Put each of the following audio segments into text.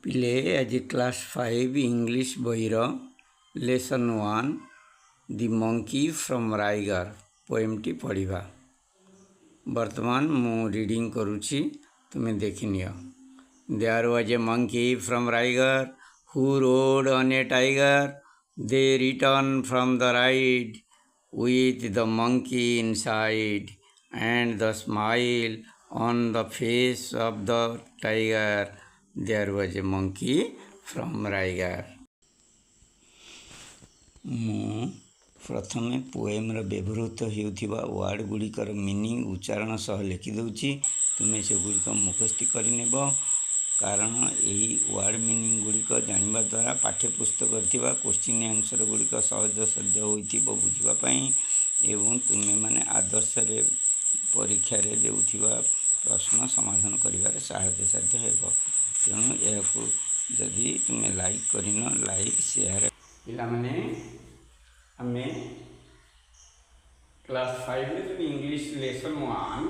ପିଲେ ଆଜି class 5 English ବହିର ଲେସନ୍ 1 ଦି ମଙ୍କି ଫ୍ରମ୍ ରାଇଗର ପୋଏମ୍ଟି ପଢ଼ିବା। ବର୍ତ୍ତମାନ ମୁଁ ରିଡ଼ିଂ କରୁଛି, ତୁମେ ଦେଖିନିଅ। There was a monkey from Raigar who rode on a tiger. They returned from the ride with the monkey inside and the smile on the face of the tiger. There was a monkey from Raigar. ମୁଁ ପ୍ରଥମେ ପୋଏମ୍ର ବ୍ୟବହୃତ ହେଉଥିବା ward ଗୁଡ଼ିକର meaning ଉଚ୍ଚାରଣ ସହ ଲେଖିଦେଉଛି। ତୁମେ ସେଗୁଡ଼ିକ ମୁଖସ୍ଥ କରିନେବ, କାରଣ ଏହି ୱାର୍ଡ଼ ମିନିଂ ଗୁଡ଼ିକ ଜାଣିବା ଦ୍ୱାରା ପାଠ୍ୟପୁସ୍ତକରେ ଥିବା କୋଶ୍ଚିନ୍ ଆନ୍ସର ଗୁଡ଼ିକ ସହଜସାଧ୍ୟ ହୋଇଥିବ ବୁଝିବା ପାଇଁ ଏବଂ ତୁମେମାନେ ଆଦର୍ଶରେ ପରୀକ୍ଷାରେ ଦେଉଥିବା ପ୍ରଶ୍ନ ସମାଧାନ କରିବାରେ ସାହାଯ୍ୟସାଧ୍ୟ ହେବ। ତେଣୁ ଏହାକୁ ଯଦି ତୁମେ ଲାଇକ୍ କରିନ, ଲାଇକ୍ ସେୟାର। ପିଲାମାନେ, ଆମେ class 5 English lesson 1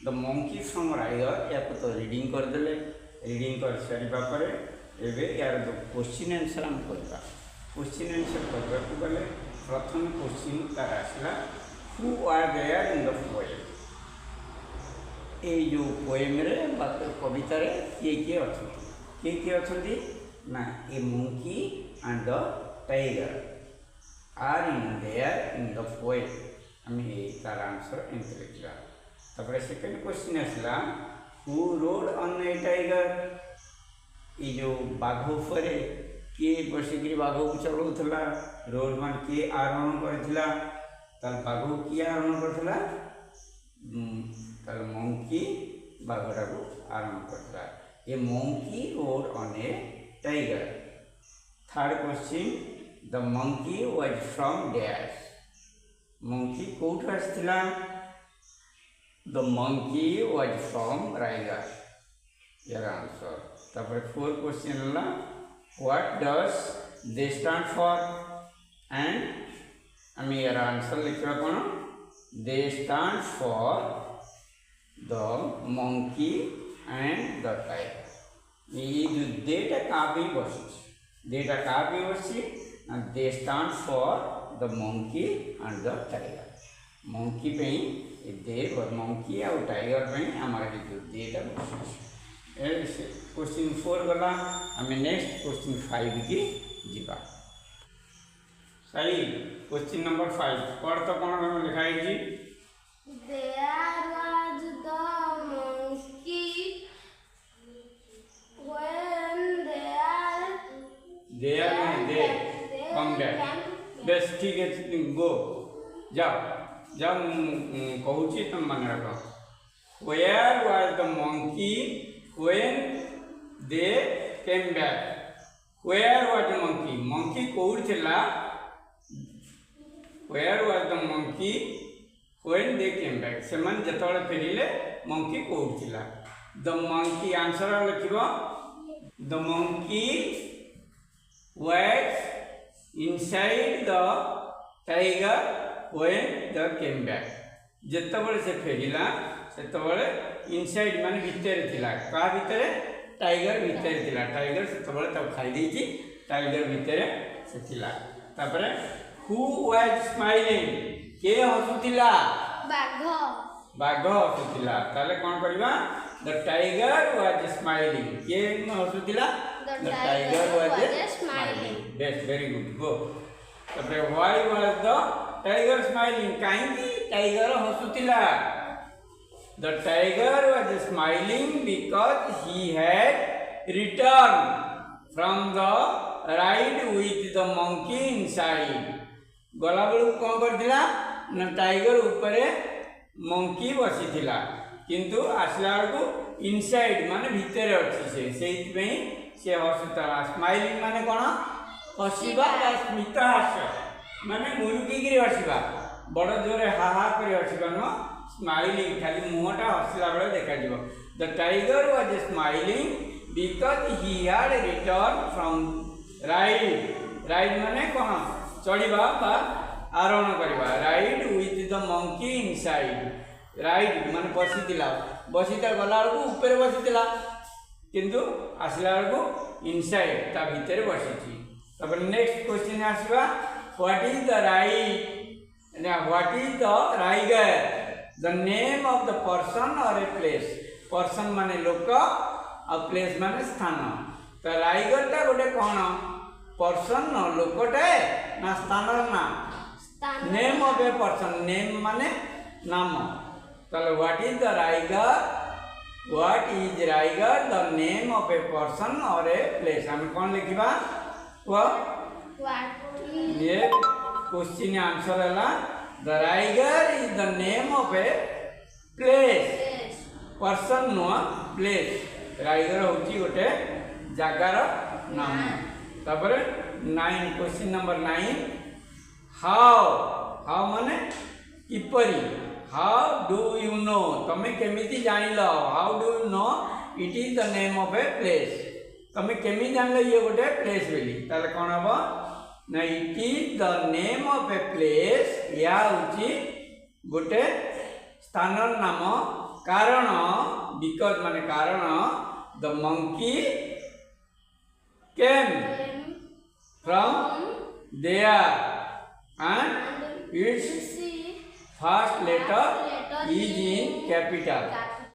the monkey from Raigarh ଏହାକୁ ତ ରିଡ଼ିଂ କରିଦେଲେ। ରିଡ଼ିଂ କରିସାରିବା ପରେ ଏବେ ଏହାର କୋଶ୍ଚିନ୍ ଆନ୍ସର୍ ଆମେ କରିବା। କୋଶ୍ଚିନ୍ ଆନ୍ସର୍ କରିବାକୁ ଗଲେ ପ୍ରଥମେ କୋଶ୍ଚିନ୍ ତାର ଆସିଲା, ହୁ ଆର୍ ଦେୟାର ଇନ୍ ଦ ପୋଏମ୍। ଏଇ ଯେଉଁ ପୋଏମ୍ରେ ବା କବିତାରେ କିଏ କିଏ ଅଛନ୍ତି? କିଏ କିଏ ଅଛନ୍ତି ନା a monkey and the tiger are in there in the poem. आम तार आंसर एमती लिखा। तापर सेकेंड क्वेश्चन आसला, who rode on a tiger. ये जो बाघ उपर किए बसिक बाघ को चलाऊला, रोड मान किए आरोहण करथिला, तार बाघ को किए आरोहण करथिला, तार मंकी बाघटा को आरोहण करथिला। A monkey rode on a tiger. Third question, the monkey was from dash. Monkey कोठ आसथिला? The monkey was from Raigarh. यार आंसर। तापर फोर्थ क्वेश्चन ला, what does they stand for. And आम यार आंसर लिखा कौन? They stand for the monkey and the tiger. ये जो देटा का भी बस देटा का भी बसी, दे stand for the monkey and the tiger. Monkey पे दे मंकी और टाइगर पे आमार जो देटा बस। क्वेश्चन 4 गला। आम नेक्स्ट क्वेश्चन 5 की जीवा। सही। क्वेश्चन नंबर 5 पढ़ तो कौन लिखाई जी? There was the monkey when they come back। बस ठीक है, गो जाओ जाओ, कहूँ तुम मन रख। Where was the monkey when they came back? Where was the monkey? monkey कौड़ थिला? Where was the monkey when they came back? से मन जतवाले फेरिले monkey कौड़ थिला? The monkey आंसर लिखिबो, the monkey was inside the tiger when they came back। जितबले से फेरिला सेतबले inside माने भीतर थिला। का भीतर? टाइगर भीतर थिला। टाइगर सेतबले तब खाई देची, टाइगर भीतर से थिला। तापरे हु वाज स्माइलिंग। के हसुतिला? बाघ। बाघ हसुतिला। ताले कोन करबा? The tiger was smiling. के हसुतिला? The tiger was smiling. That's very good, गो। तापरे why was the tiger smiling. काहे की टाइगर हसुतिला? The tiger was smiling because he had return from the ride with the monkey inside. गला बेलू कौन करथिला ना टाइगर ऊपरे मंकी बसीथिला, किंतु आसला बेलू इनसाइड माने भीतर अछि से हसुतला। स्माइलिंग माने कौन? हसिबा या स्मित हास्य माने मुरुकी हसिबा, बड़ जोरे हा हा कर हसिबा न। स्माइलिंग खाली मुहटा हसला बेले देखा जीव। The tiger was smiling because he had return from ride. Ride माने कौन? चढ़ा बा आरोहण करवा। Ride with the monkey inside. Ride माने बसीला, बसीता गला बेलू ऊपर बसीला, किंतु आसला बेलू इनसाइड ता भितर बसी। तब नेक्स्ट क्वेश्चन आसवा what is the right what is the Raigarh the name of the person or a place. Person माने लोक और प्लेस माने स्थान। तो राइगर टा गोटे कौन पर्सन लोकटे ना स्थान ना name of a person name माने नाम। तो what is the Raigarh what is Raigarh the name of a person or a place. हम कौन लिखा ये क्वेश्चन आंसर है the Raigarh is the name of a place person नुह प्लेस। राइगर होची गोटे जगार नाम। तापर 9 क्वेश्चन नंबर 9 हाउ हाउ माने किपरी हाउ डू यू नो तमें केमिति जानिल how do you know it is the name of a place. तमें केमी जान ये गोटे प्लेस बोली ताले कौन हम ना it is the name of a place या होची गोटे स्थान नाम कारण बिकॉज माने कारण the monkey came from there and it's first letter is in capital.